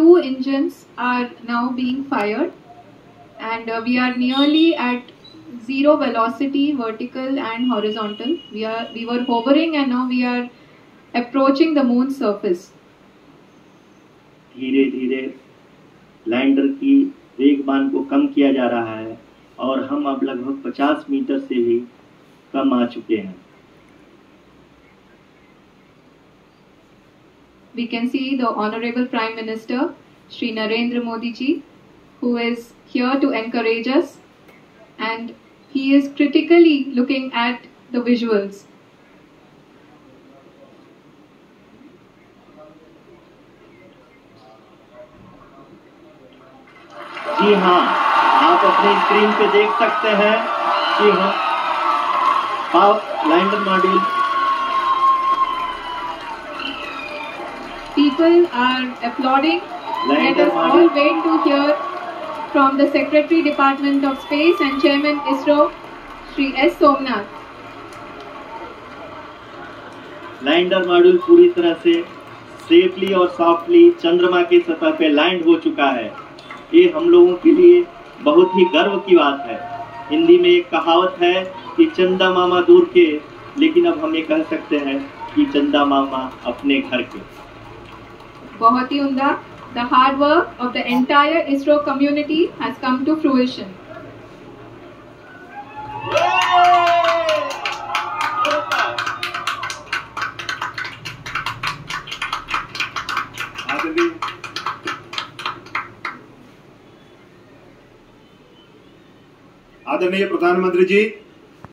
2 engines are now being fired, and we are nearly at zero velocity, vertical and horizontal. We were hovering and now we are approaching the moon's surface. धीरे धीरे lander की वेगमान को कम किया जा रहा है और हम अब लगभग 50 मीटर से भी कम आ चुके हैं. We can see the Honorable Prime Minister, Shri Narendra Modi ji, who is here to encourage us, and he is critically looking at the visuals. जी हाँ, आप अपने स्क्रीन पे देख सकते हैं कि lander module. People are applauding. Let us all wait to hear from the Secretary Department of Space and Chairman ISRO, Shri S. Somnath. Lander module पूरी तरह से सेफली और सॉफ्टली चंद्रमा की सतह पे लैंड हो चुका है. ये हम लोगों के लिए बहुत ही गर्व की बात है. हिंदी में एक कहावत है कि चंदा मामा दूर के, लेकिन अब हम ये कह सकते हैं कि चंदा मामा अपने घर के. बहुत ही उम्दा. The hard work of the entire ISRO community has come to fruition. आदरणीय प्रधानमंत्री जी,